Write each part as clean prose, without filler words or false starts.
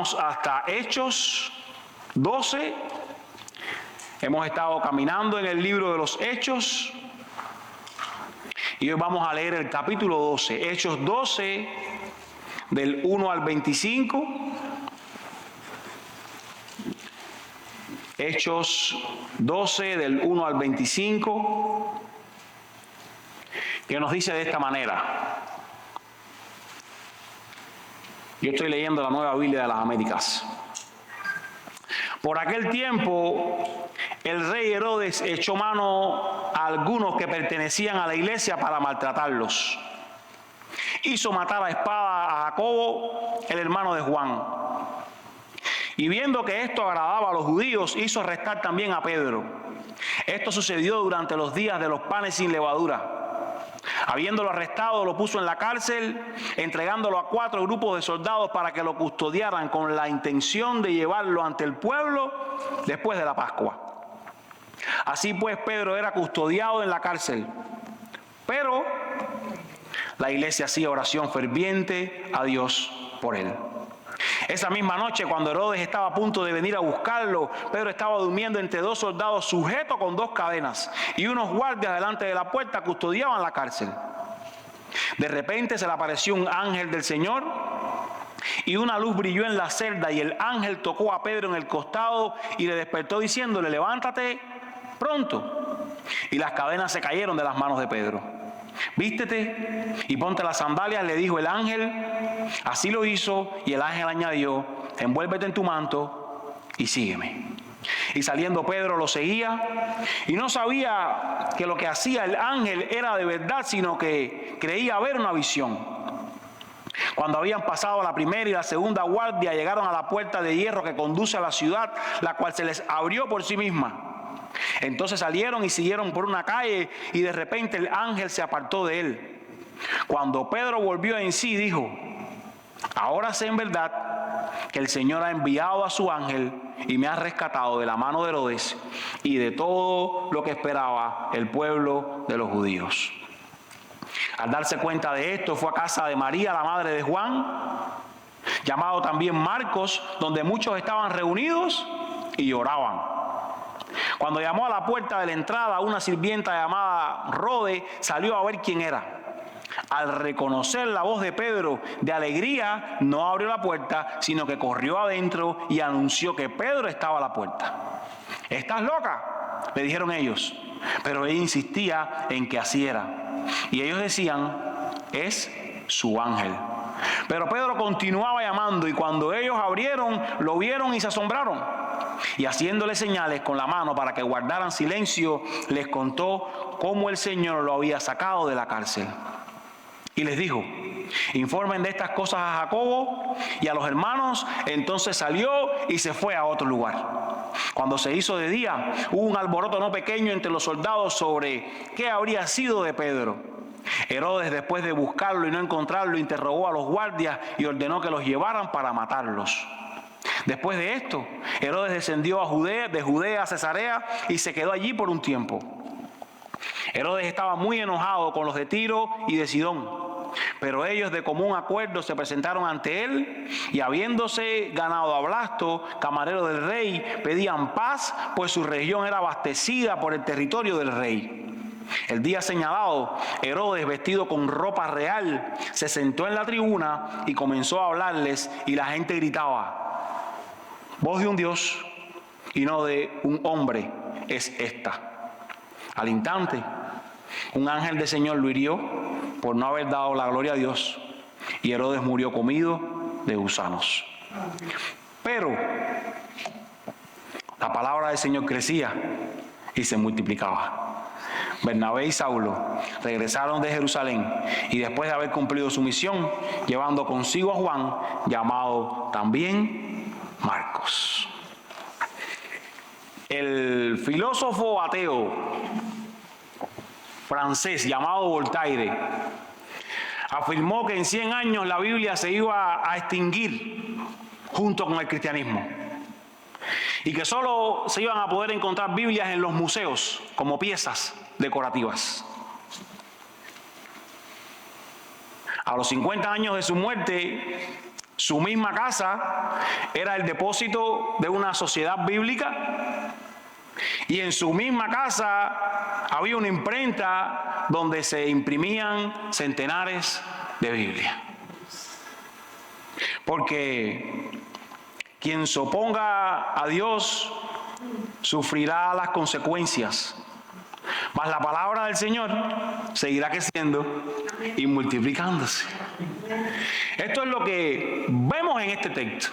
Vamos hasta Hechos 12. Hemos estado caminando en el libro de los Hechos y hoy vamos a leer el capítulo 12, Hechos 12, del 1 al 25. Hechos 12, del 1 al 25, que nos dice de esta manera. Yo estoy leyendo la Nueva Biblia de las Américas. Por aquel tiempo, el rey Herodes echó mano a algunos que pertenecían a la iglesia para maltratarlos. Hizo matar a espada a Jacobo, el hermano de Juan. Y viendo que esto agradaba a los judíos, hizo arrestar también a Pedro. Esto sucedió durante los días de los panes sin levadura. Habiéndolo arrestado, lo puso en la cárcel, entregándolo a 4 grupos de soldados para que lo custodiaran con la intención de llevarlo ante el pueblo después de la Pascua. Así pues, Pedro era custodiado en la cárcel, pero la iglesia hacía oración ferviente a Dios por él. Esa misma noche, cuando Herodes estaba a punto de venir a buscarlo, Pedro estaba durmiendo entre 2 soldados sujetos con 2 cadenas, y unos guardias delante de la puerta custodiaban la cárcel. De repente se le apareció un ángel del Señor, y una luz brilló en la celda, y el ángel tocó a Pedro en el costado y le despertó diciéndole: levántate pronto. Y las cadenas se cayeron de las manos de Pedro. Vístete y ponte las sandalias, le dijo el ángel. Así lo hizo, y el ángel añadió: envuélvete en tu manto y sígueme. Y saliendo Pedro lo seguía, y no sabía que lo que hacía el ángel era de verdad, sino que creía ver una visión. Cuando habían pasado la primera y la segunda guardia, llegaron a la puerta de hierro que conduce a la ciudad, la cual se les abrió por sí misma. Entonces salieron y siguieron por una calle, y de repente el ángel se apartó de él. Cuando Pedro volvió en sí, dijo: ahora sé en verdad que el Señor ha enviado a su ángel y me ha rescatado de la mano de Herodes y de todo lo que esperaba el pueblo de los judíos. Al darse cuenta de esto, fue a casa de María, la madre de Juan, llamado también Marcos, donde muchos estaban reunidos y lloraban. Cuando llamó a la puerta de la entrada, una sirvienta llamada Rode salió a ver quién era. Al reconocer la voz de Pedro, de alegría, no abrió la puerta, sino que corrió adentro y anunció que Pedro estaba a la puerta. ¿Estás loca?, le dijeron ellos. Pero ella insistía en que así era. Y ellos decían: es su ángel. Pero Pedro continuaba llamando, y cuando ellos abrieron, lo vieron y se asombraron. Y haciéndole señales con la mano para que guardaran silencio, les contó cómo el Señor lo había sacado de la cárcel. Y les dijo: informen de estas cosas a Jacobo y a los hermanos. Entonces salió y se fue a otro lugar. Cuando se hizo de día, hubo un alboroto no pequeño entre los soldados sobre qué habría sido de Pedro. Herodes, después de buscarlo y no encontrarlo, interrogó a los guardias y ordenó que los llevaran para matarlos. Después de esto, Herodes descendió de Judea a Cesarea y se quedó allí por un tiempo. Herodes estaba muy enojado con los de Tiro y de Sidón, pero ellos de común acuerdo se presentaron ante él, y habiéndose ganado a Blasto, camarero del rey, pedían paz, pues su región era abastecida por el territorio del rey. El día señalado, Herodes, vestido con ropa real, se sentó en la tribuna y comenzó a hablarles, y la gente gritaba: voz de un Dios y no de un hombre es esta. Al instante, un ángel del Señor lo hirió por no haber dado la gloria a Dios, y Herodes murió comido de gusanos. Pero la palabra del Señor crecía y se multiplicaba. Bernabé y Saulo regresaron de Jerusalén, y después de haber cumplido su misión, llevando consigo a Juan, llamado también Marcos. El filósofo ateo francés llamado Voltaire afirmó que en 100 años la Biblia se iba a extinguir junto con el cristianismo, y que solo se iban a poder encontrar Biblias en los museos como piezas decorativas. A los 50 años de su muerte, Su misma casa era el depósito de una sociedad bíblica y en su misma casa había una imprenta donde se imprimían centenares de Biblias. Porque quien se oponga a Dios sufrirá las consecuencias, mas la palabra del Señor seguirá creciendo y multiplicándose. Esto es lo que vemos en este texto.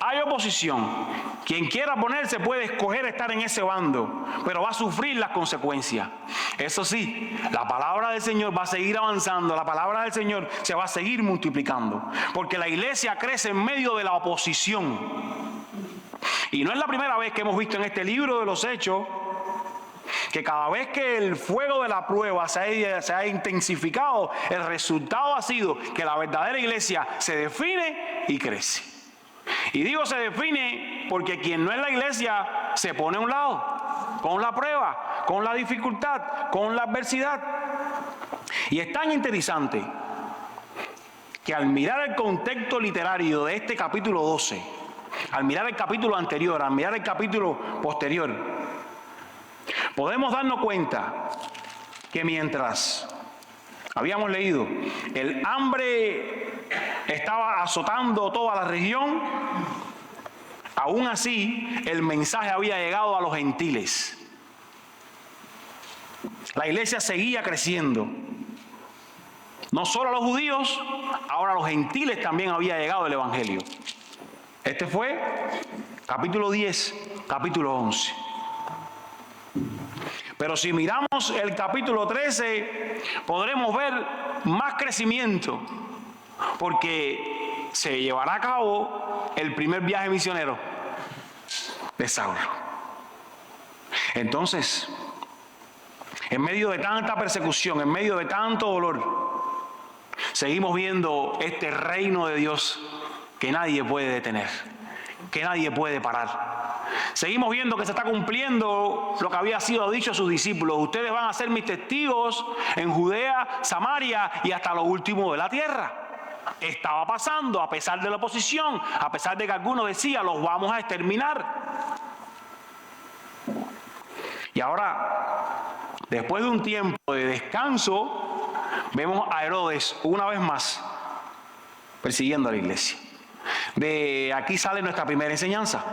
Hay oposición. Quien quiera ponerse puede escoger estar en ese bando, pero va a sufrir las consecuencias. Eso sí, la palabra del Señor va a seguir avanzando, la palabra del Señor se va a seguir multiplicando, porque la iglesia crece en medio de la oposición. Y no es la primera vez que hemos visto en este libro de los Hechos que cada vez que el fuego de la prueba se ha intensificado, el resultado ha sido que la verdadera iglesia se define y crece. Y digo se define porque quien no es la iglesia se pone a un lado, con la prueba, con la dificultad, con la adversidad. Y es tan interesante que al mirar el contexto literario de este capítulo 12, al mirar el capítulo anterior, al mirar el capítulo posterior, podemos darnos cuenta que mientras habíamos leído, el hambre estaba azotando toda la región, aún así el mensaje había llegado a los gentiles. La iglesia seguía creciendo. No solo a los judíos, ahora a los gentiles también había llegado el evangelio. Este fue capítulo 10, capítulo 11. Pero si miramos el capítulo 13, podremos ver más crecimiento, porque se llevará a cabo el primer viaje misionero de Saulo. Entonces, en medio de tanta persecución, en medio de tanto dolor, seguimos viendo este reino de Dios que nadie puede detener, que nadie puede parar. Seguimos viendo que se está cumpliendo lo que había sido dicho a sus discípulos: ustedes van a ser mis testigos en Judea, Samaria y hasta lo último de la tierra. Estaba pasando a pesar de la oposición, a pesar de que algunos decían los vamos a exterminar. Y ahora, después de un tiempo de descanso, vemos a Herodes una vez más persiguiendo a la iglesia. De aquí sale nuestra primera enseñanza.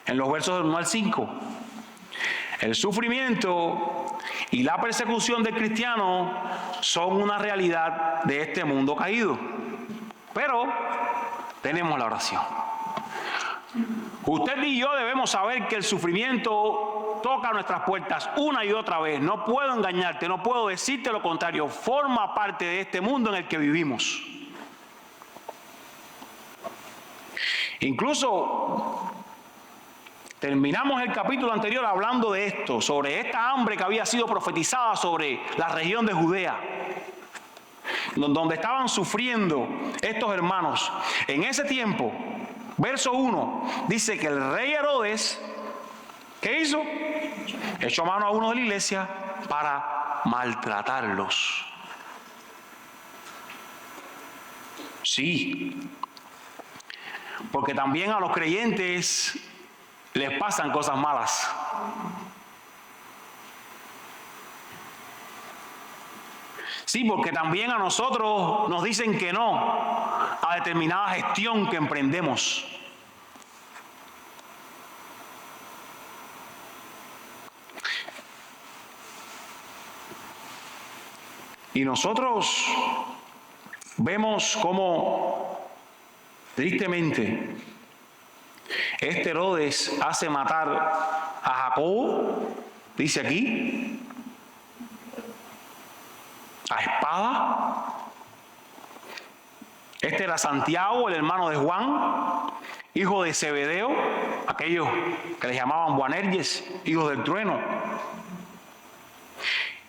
En los versos del 1 al 5, el sufrimiento y la persecución del cristiano son una realidad de este mundo caído. Pero tenemos la oración. Usted y yo debemos saber que el sufrimiento toca nuestras puertas una y otra vez. No puedo engañarte, no puedo decirte lo contrario. Forma parte de este mundo en el que vivimos. Incluso terminamos el capítulo anterior hablando de esto, sobre esta hambre que había sido profetizada sobre la región de Judea, donde estaban sufriendo estos hermanos. En ese tiempo, verso 1, dice que el rey Herodes, ¿qué hizo? Echó mano a uno de la iglesia para maltratarlos. Sí, porque también a los creyentes les pasan cosas malas. Sí, porque también a nosotros nos dicen que no a determinada gestión que emprendemos. Y nosotros vemos cómo, tristemente, este Herodes hace matar a Jacobo, dice aquí, a espada. Este era Santiago, el hermano de Juan, hijo de Zebedeo, aquellos que les llamaban Boanerges, hijos del trueno.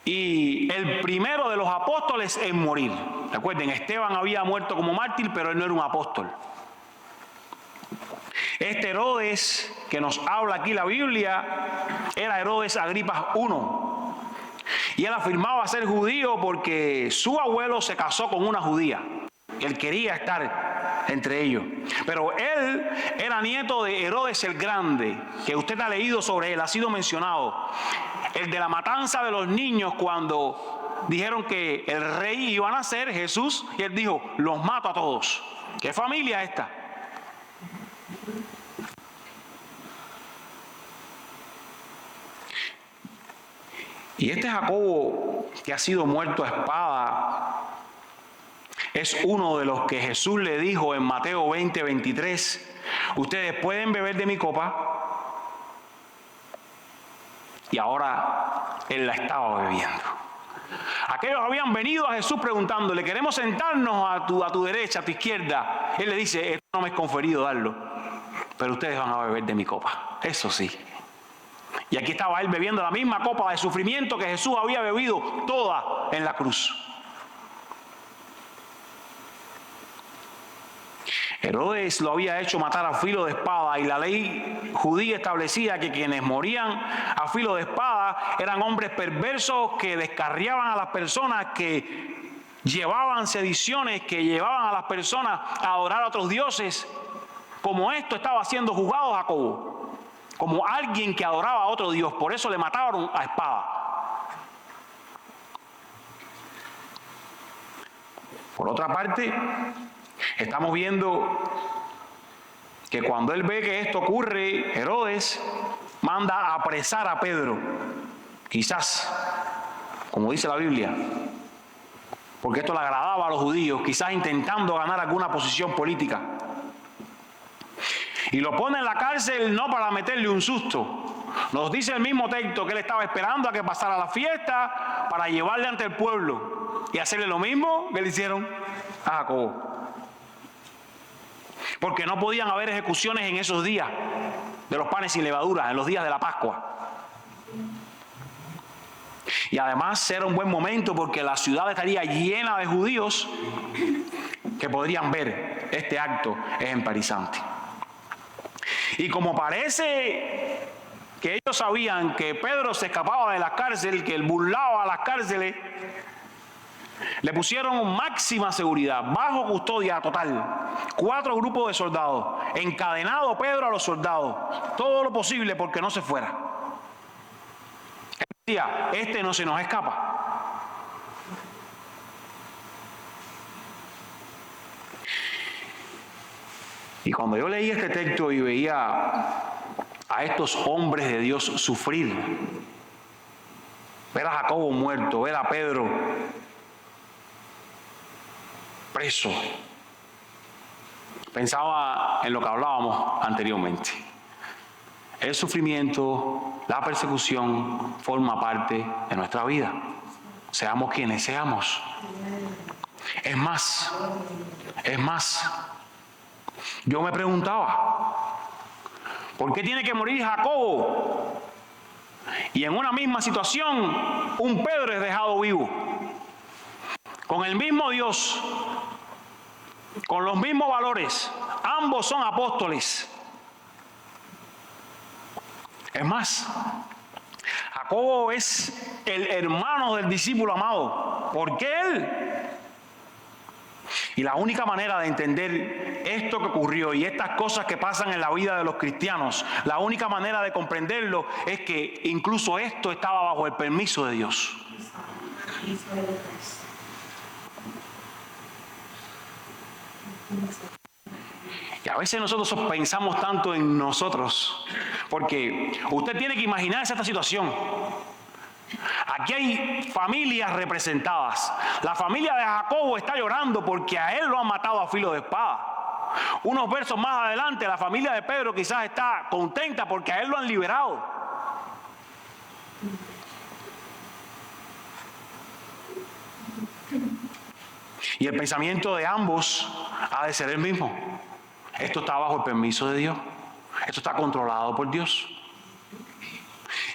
Y el primero de los apóstoles en morir. Recuerden, Esteban había muerto como mártir, pero él no era un apóstol. Este Herodes que nos habla aquí la Biblia era Herodes Agripa I. Y él afirmaba ser judío porque su abuelo se casó con una judía. Él quería estar entre ellos. Pero él era nieto de Herodes el Grande, que usted ha leído sobre él, ha sido mencionado. El de la matanza de los niños cuando dijeron que el rey iba a nacer, Jesús, y él dijo, los mato a todos. ¿Qué familia es esta? Y este Jacobo, que ha sido muerto a espada, es uno de los que Jesús le dijo en Mateo 20:23, ustedes pueden beber de mi copa, y ahora él la estaba bebiendo. Aquellos habían venido a Jesús preguntándole, queremos sentarnos a tu derecha, a tu izquierda. Él le dice, esto no me es conferido darlo, pero ustedes van a beber de mi copa, eso sí. Y aquí estaba él bebiendo la misma copa de sufrimiento que Jesús había bebido toda en la cruz. Herodes lo había hecho matar a filo de espada, y la ley judía establecía que quienes morían a filo de espada eran hombres perversos que descarriaban a las personas, que llevaban sediciones, que llevaban a las personas a adorar a otros dioses. Como esto estaba siendo juzgado Jacobo, como alguien que adoraba a otro dios. Por eso le mataron a espada. Por otra parte, estamos viendo que cuando él ve que esto ocurre, Herodes manda a apresar a Pedro. Quizás, como dice la Biblia, porque esto le agradaba a los judíos, quizás intentando ganar alguna posición política. Y lo pone en la cárcel no para meterle un susto. Nos dice el mismo texto que él estaba esperando a que pasara la fiesta para llevarle ante el pueblo y hacerle lo mismo que le hicieron a Jacobo. Porque no podían haber ejecuciones en esos días de los panes sin levadura, en los días de la Pascua. Y además era un buen momento porque la ciudad estaría llena de judíos que podrían ver este acto ejemplarizante. Y como parece que ellos sabían que Pedro se escapaba de la cárcel, que él burlaba a las cárceles, le pusieron máxima seguridad, bajo custodia total. 4 grupos de soldados, encadenado Pedro a los soldados, todo lo posible porque no se fuera. Él decía, este no se nos escapa. Y cuando yo leí este texto y veía a estos hombres de Dios sufrir, ver a Jacobo muerto, ver a Pedro preso, pensaba en lo que hablábamos anteriormente. El sufrimiento, la persecución forma parte de nuestra vida. Seamos quienes seamos. Es más, yo me preguntaba, ¿por qué tiene que morir Jacobo? Y en una misma situación, un Pedro es dejado vivo, con el mismo Dios, con los mismos valores. Ambos son apóstoles. Es más, Jacobo es el hermano del discípulo amado. ¿Por qué él? Y la única manera de entender esto que ocurrió y estas cosas que pasan en la vida de los cristianos, la única manera de comprenderlo es que incluso esto estaba bajo el permiso de Dios. Y a veces nosotros pensamos tanto en nosotros, porque usted tiene que imaginarse esta situación. Aquí hay familias representadas. La familia de Jacobo está llorando porque a él lo han matado a filo de espada. Unos versos más adelante, la familia de Pedro quizás está contenta porque a él lo han liberado. Y el pensamiento de ambos ha de ser el mismo. Esto está bajo el permiso de Dios. Esto está controlado por Dios.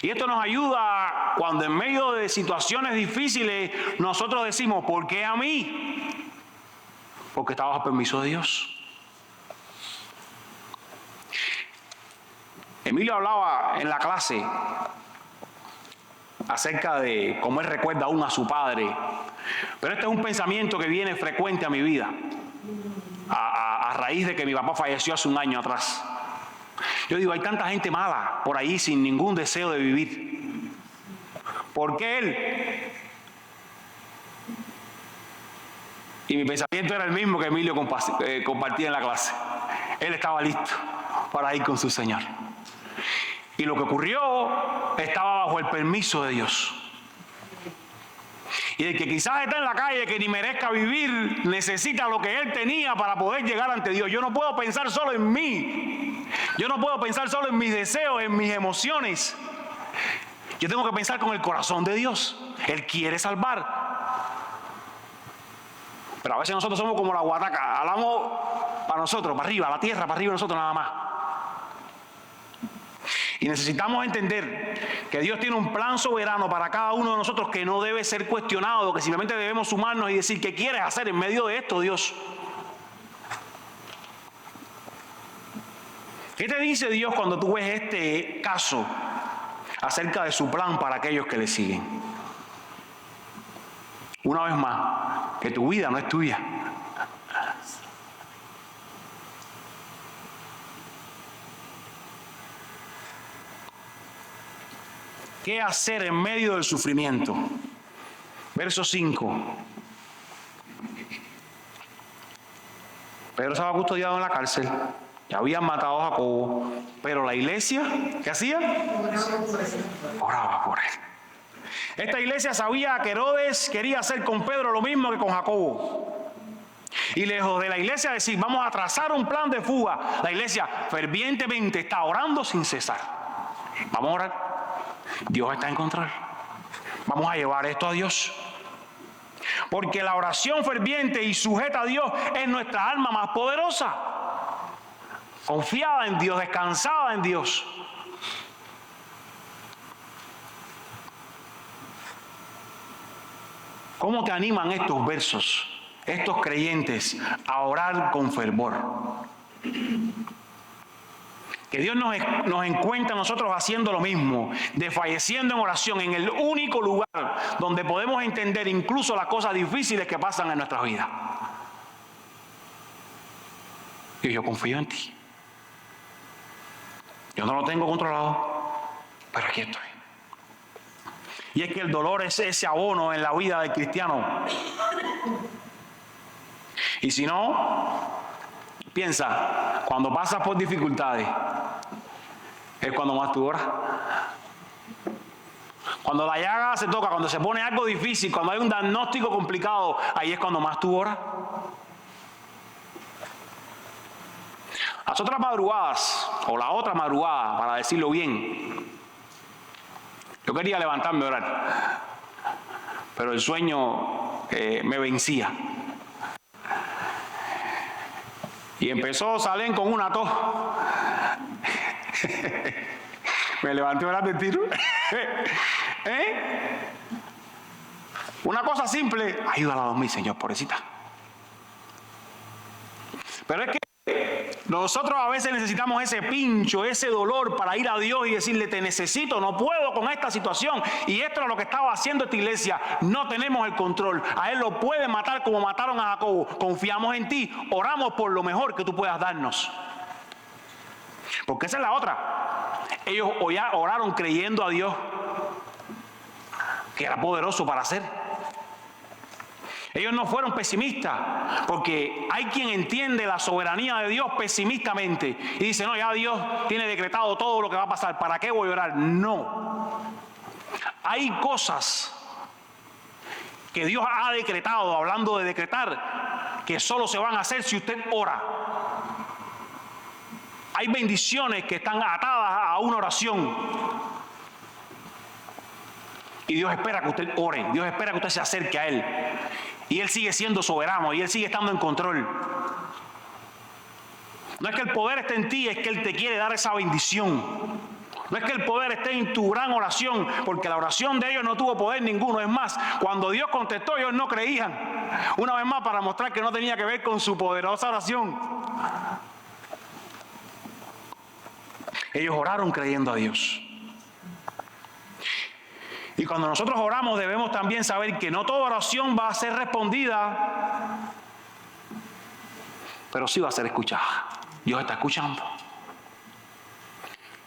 Y esto nos ayuda cuando en medio de situaciones difíciles nosotros decimos, ¿por qué a mí? Porque está bajo el permiso de Dios. Emilio hablaba en la clase acerca de cómo él recuerda aún a su padre. Pero este es un pensamiento que viene frecuente a mi vida. a raíz de que mi papá falleció hace un año atrás. Yo digo, hay tanta gente mala por ahí sin ningún deseo de vivir. ¿Por qué él? Y mi pensamiento era el mismo que Emilio compartía en la clase. Él estaba listo para ir con su Señor. Y lo que ocurrió estaba bajo el permiso de Dios. Y el que quizás está en la calle, que ni merezca vivir, necesita lo que él tenía para poder llegar ante Dios. Yo no puedo pensar solo en mí. Yo no puedo pensar solo en mis deseos, en mis emociones. Yo tengo que pensar con el corazón de Dios. Él quiere salvar. Pero a veces nosotros somos como la guataca. Hablamos para nosotros, para arriba, la tierra, para arriba nosotros nada más. Y necesitamos entender que Dios tiene un plan soberano para cada uno de nosotros que no debe ser cuestionado, que simplemente debemos sumarnos y decir, ¿qué quieres hacer en medio de esto, Dios? ¿Qué te dice Dios cuando tú ves este caso acerca de su plan para aquellos que le siguen? Una vez más, que tu vida no es tuya. ¿Qué hacer en medio del sufrimiento? Verso 5. Pedro estaba custodiado en la cárcel. Ya habían matado a Jacobo. Pero la iglesia, ¿qué hacía? Oraba por él. Esta iglesia sabía que Herodes quería hacer con Pedro lo mismo que con Jacobo. Y lejos de la iglesia decir, vamos a trazar un plan de fuga, la iglesia fervientemente está orando sin cesar. Vamos a orar. Dios está en control. Vamos a llevar esto a Dios. Porque la oración ferviente y sujeta a Dios es nuestra alma más poderosa. Confiada en Dios, descansada en Dios. ¿Cómo te animan estos versos, estos creyentes, a orar con fervor? Que Dios nos encuentre a nosotros haciendo lo mismo, desfalleciendo en oración, en el único lugar donde podemos entender incluso las cosas difíciles que pasan en nuestras vidas. Y yo confío en ti. Yo no lo tengo controlado, pero aquí estoy. Y es que el dolor es ese abono en la vida del cristiano. Y si no, piensa, cuando pasas por dificultades, es cuando más tú oras. Cuando la llaga se toca, cuando se pone algo difícil, cuando hay un diagnóstico complicado, ahí es cuando más tú oras. Las otras madrugadas, o la otra madrugada, para decirlo bien, yo quería levantarme a orar, pero el sueño me vencía. Y empezó Salén con una tos. Me levanté a orar de tiro. Una cosa simple, ayúdala a dormir, Señor, pobrecita. Pero es que nosotros a veces necesitamos ese pincho, ese dolor para ir a Dios y decirle, te necesito, no puedo con esta situación. Y esto es lo que estaba haciendo esta iglesia. No tenemos el control. A él lo pueden matar como mataron a Jacobo. Confiamos en ti, oramos por lo mejor que tú puedas darnos. Porque esa es la otra. Ellos oraron creyendo a Dios que era poderoso para hacer. Ellos no fueron pesimistas, porque hay quien entiende la soberanía de Dios pesimistamente y dice, no, ya Dios tiene decretado todo lo que va a pasar, ¿para qué voy a orar? No. Hay cosas que Dios ha decretado, hablando de decretar, que solo se van a hacer si usted ora. Hay bendiciones que están atadas a una oración. Y Dios espera que usted ore, Dios espera que usted se acerque a Él. Y Él sigue siendo soberano y Él sigue estando en control. No es que el poder esté en ti, es que Él te quiere dar esa bendición. No es que el poder esté en tu gran oración, porque la oración de ellos no tuvo poder ninguno. Es más, cuando Dios contestó, ellos no creían. Una vez más, para mostrar que no tenía que ver con su poderosa oración. Ellos oraron creyendo a Dios. Y cuando nosotros oramos debemos también saber que no toda oración va a ser respondida pero sí va a ser escuchada. Dios está escuchando.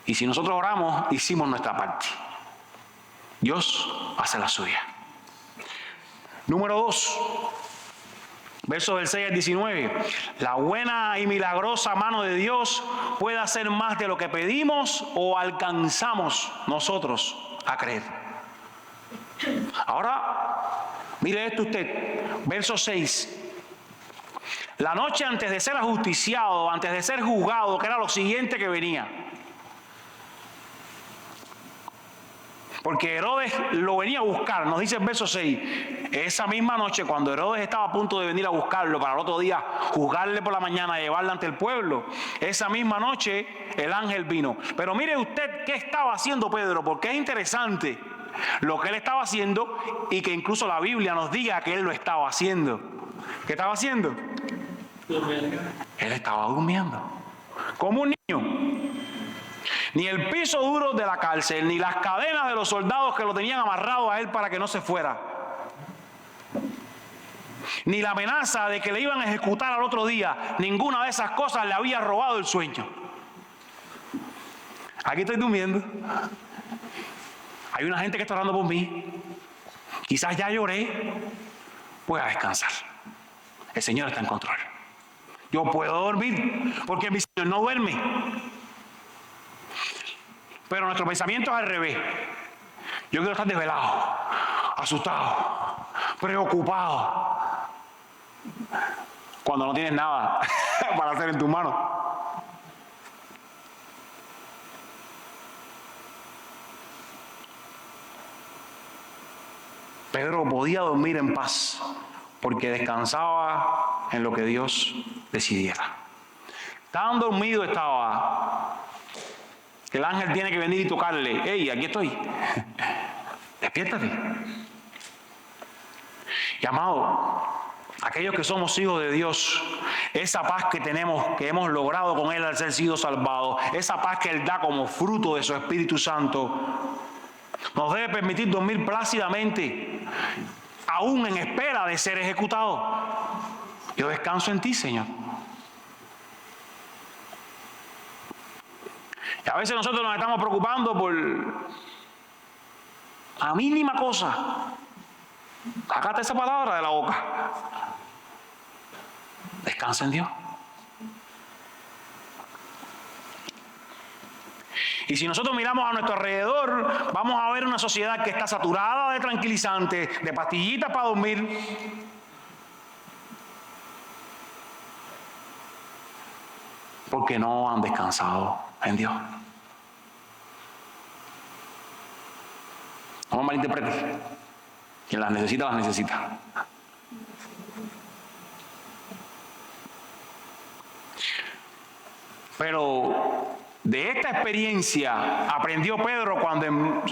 Y si nosotros oramos, hicimos nuestra parte. Dios hace la suya. Número 2, versos del 6 al 19. La buena y milagrosa mano de Dios puede hacer más de lo que pedimos o alcanzamos nosotros a creer. Ahora, mire esto usted, verso 6. La noche antes de ser ajusticiado, antes de ser juzgado, que era lo siguiente que venía. Porque Herodes lo venía a buscar, nos dice el verso 6. Esa misma noche, cuando Herodes estaba a punto de venir a buscarlo para el otro día juzgarle por la mañana, llevarle ante el pueblo, esa misma noche el ángel vino. Pero mire usted qué estaba haciendo Pedro, porque es interesante lo que él estaba haciendo y que incluso la Biblia nos diga que él lo estaba haciendo. ¿Qué estaba haciendo? Él estaba durmiendo, como un niño. Ni el piso duro de la cárcel, ni las cadenas de los soldados que lo tenían amarrado a él para que no se fuera, ni la amenaza de que le iban a ejecutar al otro día, ninguna de esas cosas le había robado el sueño. Aquí estoy durmiendo. Hay una gente que está orando por mí. Quizás ya lloré. Voy a descansar. El Señor está en control. Yo puedo dormir porque mi Señor no duerme. Pero nuestro pensamiento es al revés. Yo quiero estar desvelado, asustado, preocupado, cuando no tienes nada para hacer en tus manos. Pedro podía dormir en paz porque descansaba en lo que Dios decidiera. Tan dormido estaba que el ángel tiene que venir y tocarle. ¡Ey, aquí estoy! Despiértate. Y amado, aquellos que somos hijos de Dios, esa paz que tenemos, que hemos logrado con Él al ser sido salvados, esa paz que Él da como fruto de su Espíritu Santo, nos debe permitir dormir plácidamente, aún en espera de ser ejecutado. Yo descanso en ti, Señor. Y a veces nosotros nos estamos preocupando por la mínima cosa. Sácate esa palabra de la boca. Descansa en Dios. Y si nosotros miramos a nuestro alrededor, vamos a ver una sociedad que está saturada de tranquilizantes, de pastillitas para dormir. Porque no han descansado en Dios. No me malinterprete. Quien las necesita, las necesita. Pero de esta experiencia aprendió Pedro cuando en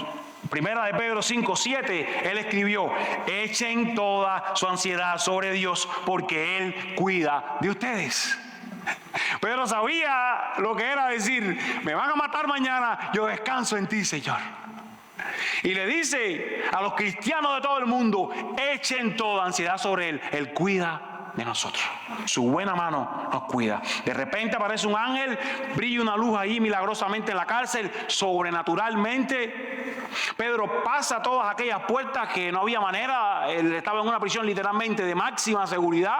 Primera de Pedro 5:7 él escribió: echen toda su ansiedad sobre Dios porque Él cuida de ustedes. Pedro sabía lo que era decir: me van a matar mañana, yo descanso en ti, Señor. Y le dice a los cristianos de todo el mundo: echen toda ansiedad sobre Él. Él cuida de nosotros. Su buena mano nos cuida. De repente aparece un ángel, brilla una luz ahí milagrosamente en la cárcel, sobrenaturalmente. Pedro pasa todas aquellas puertas que no había manera. Él estaba en una prisión literalmente de máxima seguridad,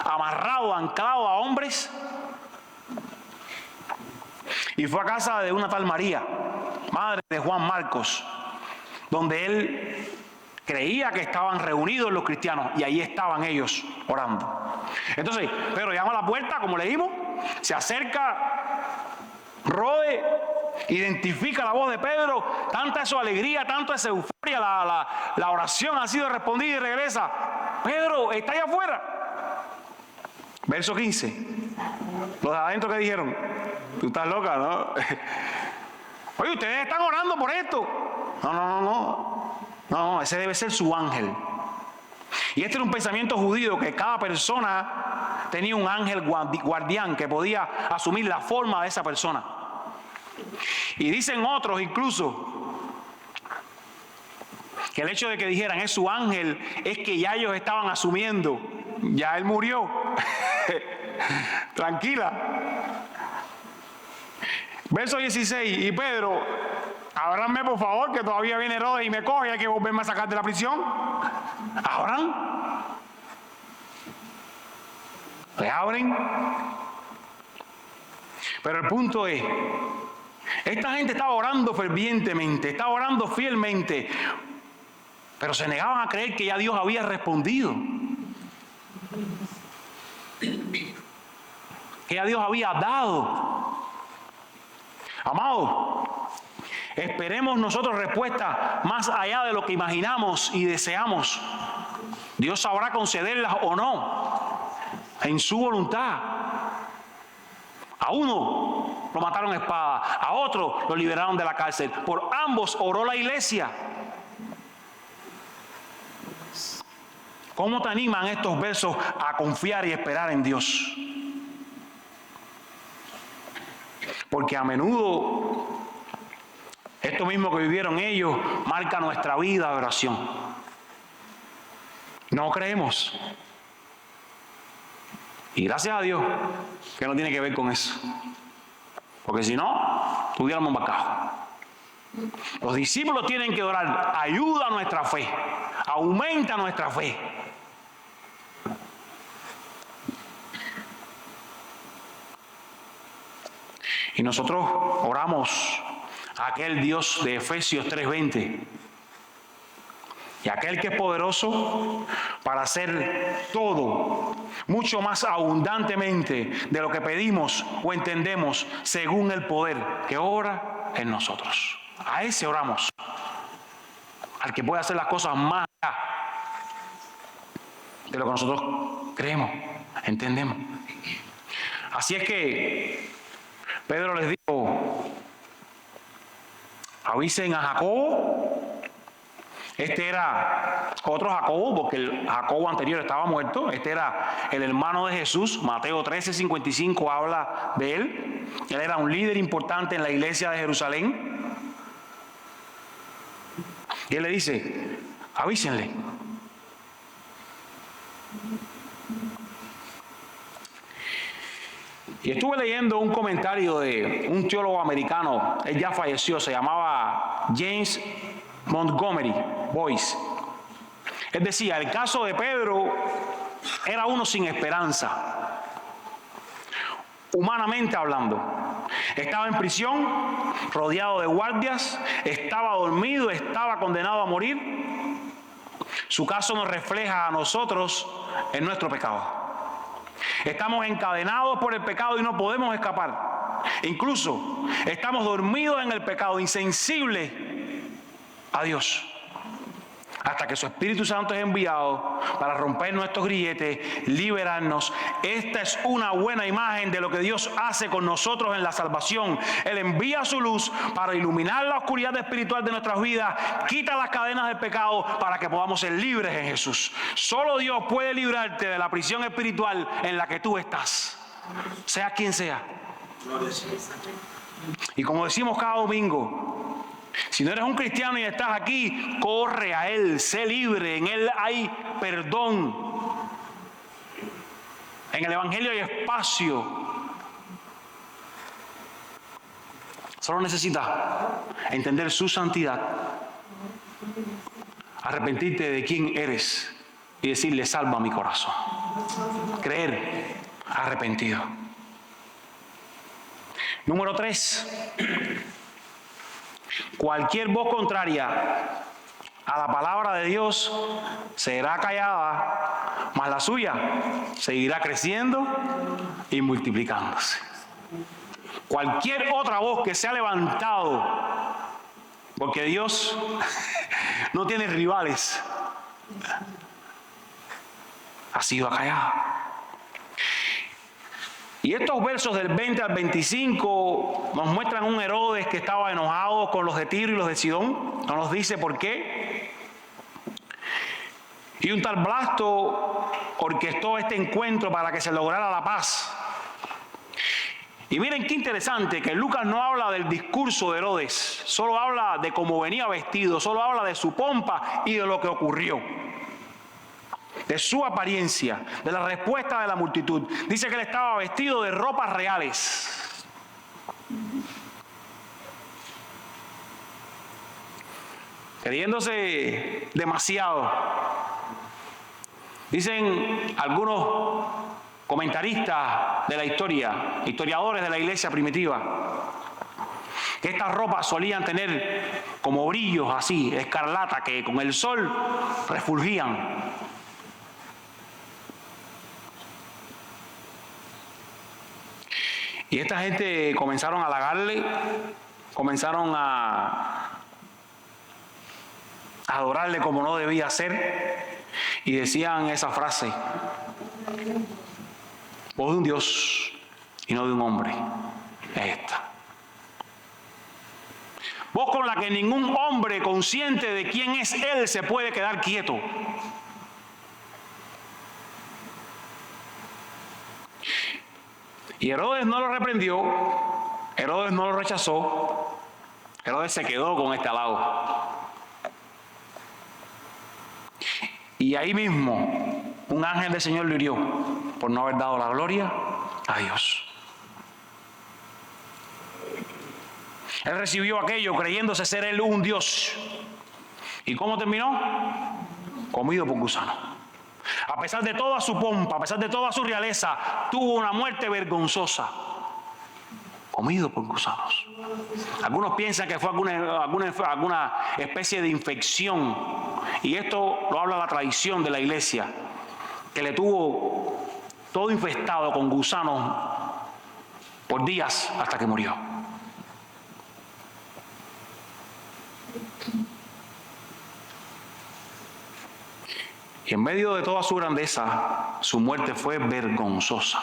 amarrado, anclado a hombres. Y fue a casa de una tal María, madre de Juan Marcos, donde él creía que estaban reunidos los cristianos, y ahí estaban ellos orando. Entonces Pedro llama a la puerta, como leímos, se acerca, rode, identifica la voz de Pedro, tanta es su alegría, tanto es euforia, la oración ha sido respondida, y regresa: Pedro, está allá afuera. Verso 15. Los de adentro, que dijeron: tú estás loca, ¿no? Oye, ustedes están orando por esto. No, ese debe ser su ángel. Y este era un pensamiento judío, que cada persona tenía un ángel guardián que podía asumir la forma de esa persona. Y dicen otros incluso que el hecho de que dijeran es su ángel es que ya ellos estaban asumiendo: ya él murió. Tranquila. Verso 16. Y Pedro, ábranme por favor, que todavía viene Herodes y me coge y hay que volverme a sacar de la prisión. Abran. Le abren. Pero el punto es, esta gente estaba orando fervientemente, estaba orando fielmente, pero se negaban a creer que ya Dios había respondido, que ya Dios había dado. Amados, esperemos nosotros respuestas más allá de lo que imaginamos y deseamos. Dios sabrá concederlas o no, en su voluntad. A uno lo mataron a espada, a otro lo liberaron de la cárcel. Por ambos oró la iglesia. ¿Cómo te animan estos versos a confiar y esperar en Dios? Porque a menudo esto mismo que vivieron ellos marca nuestra vida de oración. No creemos. Y gracias a Dios que no tiene que ver con eso. Porque si no, tuviéramos embarcado. Los discípulos tienen que orar, ayuda a nuestra fe, aumenta nuestra fe. Y nosotros oramos a aquel Dios de Efesios 3:20. Y aquel que es poderoso para hacer todo, mucho más abundantemente de lo que pedimos o entendemos, según el poder que obra en nosotros. A ese oramos. Al que puede hacer las cosas más allá de lo que nosotros creemos, entendemos. Así es que Pedro les dijo, avisen a Jacobo. Este era otro Jacobo, porque el Jacobo anterior estaba muerto. Este era el hermano de Jesús. Mateo 13:55 habla de él. Él era un líder importante en la iglesia de Jerusalén. Y él le dice, avísenle. Y estuve leyendo un comentario de un teólogo americano. Él ya falleció, se llamaba James Montgomery Boyce. Él decía, el caso de Pedro era uno sin esperanza, humanamente hablando. Estaba en prisión, rodeado de guardias, estaba dormido, estaba condenado a morir. Su caso nos refleja a nosotros en nuestro pecado. Estamos encadenados por el pecado y no podemos escapar. Incluso estamos dormidos en el pecado, insensibles a Dios, hasta que su Espíritu Santo es enviado para romper nuestros grilletes, liberarnos. Esta es una buena imagen de lo que Dios hace con nosotros en la salvación. Él envía su luz para iluminar la oscuridad espiritual de nuestras vidas, quita las cadenas del pecado para que podamos ser libres en Jesús. Solo Dios puede librarte de la prisión espiritual en la que tú estás, sea quien sea. Y como decimos cada domingo, si no eres un cristiano y estás aquí, corre a Él, sé libre, en Él hay perdón. En el Evangelio hay espacio. Solo necesitas entender su santidad, arrepentirte de quién eres y decirle, salva mi corazón. Creer arrepentido. Número 3. Cualquier voz contraria a la palabra de Dios será callada, mas la suya seguirá creciendo y multiplicándose. Cualquier otra voz que se ha levantado, porque Dios no tiene rivales, ha sido acallada. Y estos versos del 20 al 25 nos muestran un Herodes que estaba enojado con los de Tiro y los de Sidón. No nos dice por qué. Y un tal Blasto orquestó este encuentro para que se lograra la paz. Y miren qué interesante que Lucas no habla del discurso de Herodes, solo habla de cómo venía vestido, solo habla de su pompa y de lo que ocurrió. de su apariencia, de la respuesta de la multitud. Dice que él estaba vestido de ropas reales. Creyéndose demasiado. Dicen algunos comentaristas de la historia, historiadores de la iglesia primitiva, que estas ropas solían tener como brillos así, escarlata, que con el sol refulgían. Y esta gente comenzaron a halagarle, comenzaron a adorarle como no debía ser, y decían esa frase: voz de un Dios y no de un hombre es esta. Voz con la que ningún hombre consciente de quién es Él se puede quedar quieto. Y Herodes no lo reprendió, Herodes no lo rechazó, Herodes se quedó con este halago. Y ahí mismo un ángel del Señor lo hirió por no haber dado la gloria a Dios. Él recibió aquello creyéndose ser él un Dios. ¿Y cómo terminó? Comido por gusanos. A pesar de toda su pompa, a pesar de toda su realeza, tuvo una muerte vergonzosa. Comido por gusanos. Algunos piensan que fue alguna especie de infección. Y esto lo habla la tradición de la iglesia, que le tuvo todo infestado con gusanos por días hasta que murió. Y en medio de toda su grandeza, su muerte fue vergonzosa.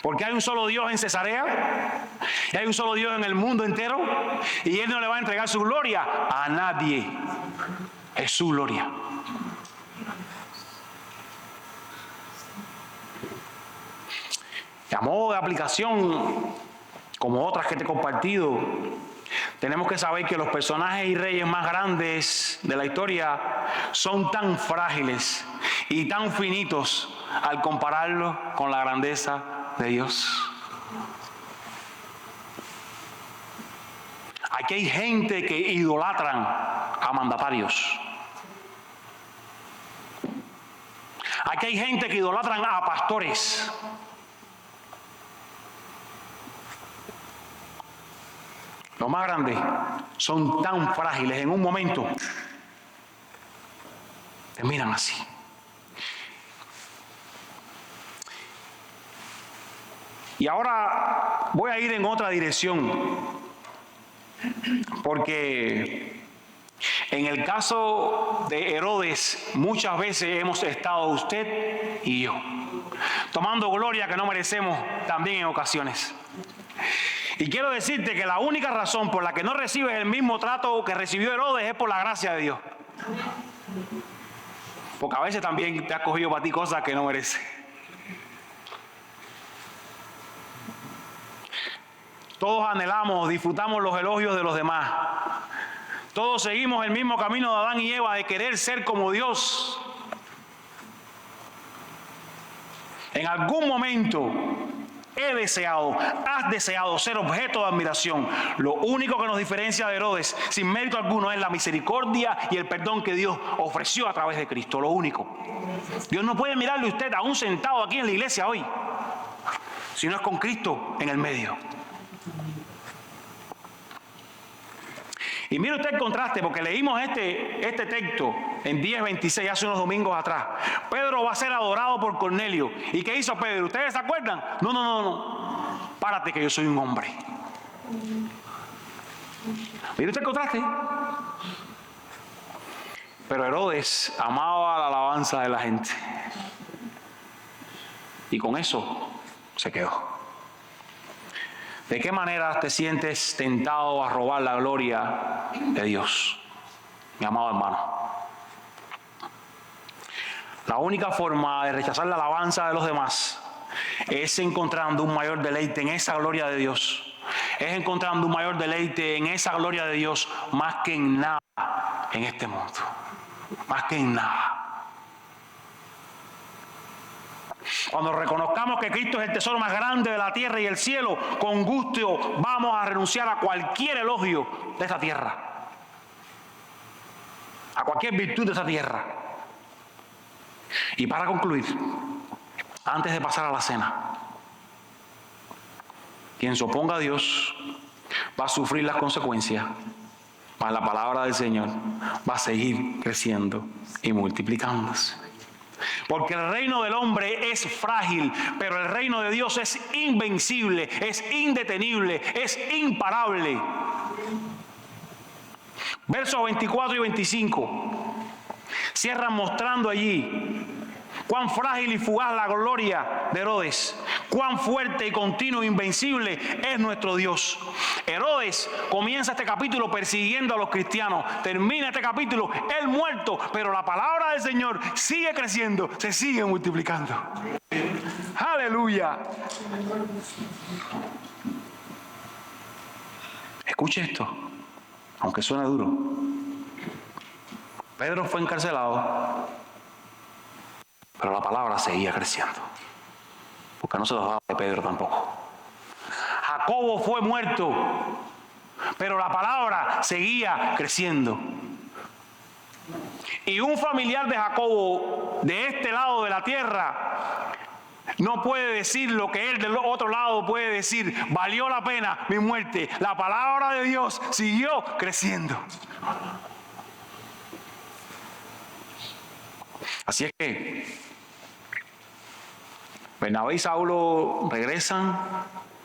Porque hay un solo Dios en Cesarea, y hay un solo Dios en el mundo entero, y Él no le va a entregar su gloria a nadie. Es su gloria. Y a modo de aplicación, como otras que te he compartido, tenemos que saber que los personajes y reyes más grandes de la historia son tan frágiles y tan finitos al compararlos con la grandeza de Dios. Aquí hay gente que idolatran a mandatarios. Aquí hay gente que idolatran a pastores. Los más grandes son tan frágiles, en un momento terminan así. Y ahora voy a ir en otra dirección, porque en el caso de Herodes muchas veces hemos estado usted y yo, tomando gloria que no merecemos también en ocasiones. Y quiero decirte que la única razón por la que no recibes el mismo trato que recibió Herodes es por la gracia de Dios. Porque a veces también te has cogido para ti cosas que no mereces. Todos anhelamos, disfrutamos los elogios de los demás. Todos seguimos el mismo camino de Adán y Eva de querer ser como Dios. En algún momento has deseado ser objeto de admiración. Lo único que nos diferencia de Herodes, sin mérito alguno, es la misericordia y el perdón que Dios ofreció a través de Cristo. Lo único. Dios no puede mirarle a usted aún sentado aquí en la iglesia hoy, si no es con Cristo en el medio. Y mire usted el contraste, porque leímos este texto en 10:26 hace unos domingos atrás. Pedro va a ser adorado por Cornelio. ¿Y qué hizo Pedro? ¿Ustedes se acuerdan? No. Párate que yo soy un hombre. Mire usted el contraste. Pero Herodes amaba la alabanza de la gente. Y con eso se quedó. ¿De qué manera te sientes tentado a robar la gloria de Dios, mi amado hermano? La única forma de rechazar la alabanza de los demás es encontrando un mayor deleite en esa gloria de Dios. Es encontrando un mayor deleite en esa gloria de Dios más que en nada en este mundo. Más que en nada. Cuando reconozcamos que Cristo es el tesoro más grande de la tierra y el cielo, con gusto vamos a renunciar a cualquier elogio de esta tierra, a cualquier virtud de esta tierra. Y para concluir, antes de pasar a la cena, quien se oponga a Dios va a sufrir las consecuencias, mas la palabra del Señor va a seguir creciendo y multiplicándose. Porque el reino del hombre es frágil, pero el reino de Dios es invencible, es indetenible, es imparable. Versos 24 y 25 cierran mostrando allí cuán frágil y fugaz la gloria de Herodes, cuán fuerte y continuo e invencible es nuestro Dios. Herodes comienza este capítulo persiguiendo a los cristianos, termina este capítulo él muerto, pero la palabra del Señor sigue creciendo, se sigue multiplicando. ¡Aleluya! Escuche esto, aunque suene duro. Pedro fue encarcelado, pero la palabra seguía creciendo, porque no se los daba de Pedro tampoco. Jacobo fue muerto, pero la palabra seguía creciendo. Y un familiar de Jacobo, de este lado de la tierra, no puede decir lo que él del otro lado puede decir: valió la pena mi muerte. La palabra de Dios siguió creciendo. Así es que Bernabé y Saulo regresan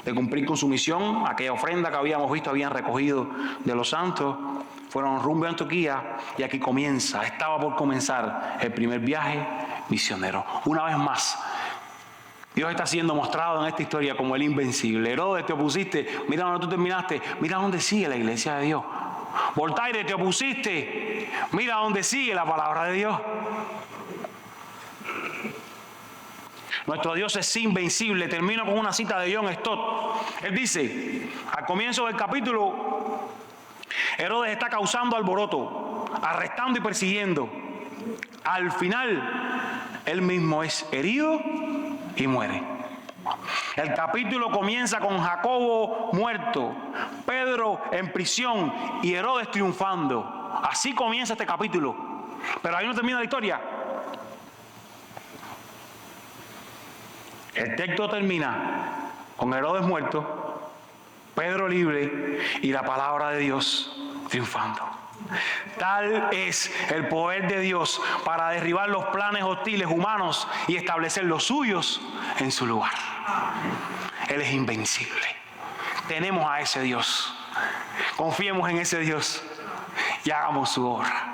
de cumplir con su misión. Aquella ofrenda que habíamos visto habían recogido de los santos, fueron rumbo a Antioquía, y aquí estaba por comenzar el primer viaje misionero. Una vez más, Dios está siendo mostrado en esta historia como el invencible. Herodes, te opusiste, mira donde tú terminaste, mira dónde sigue la iglesia de Dios. Voltaire, te opusiste, mira dónde sigue la palabra de Dios. Nuestro Dios es invencible. Termino con una cita de John Stott. Él dice, al comienzo del capítulo, Herodes está causando alboroto, arrestando y persiguiendo. Al final, él mismo es herido y muere. El capítulo comienza con Jacobo muerto, Pedro en prisión y Herodes triunfando. Así comienza este capítulo. Pero ahí no termina la historia. El texto termina con Herodes muerto, Pedro libre y la palabra de Dios triunfando. Tal es el poder de Dios para derribar los planes hostiles humanos y establecer los suyos en su lugar. Él es invencible. Tenemos a ese Dios. Confiemos en ese Dios y hagamos su obra.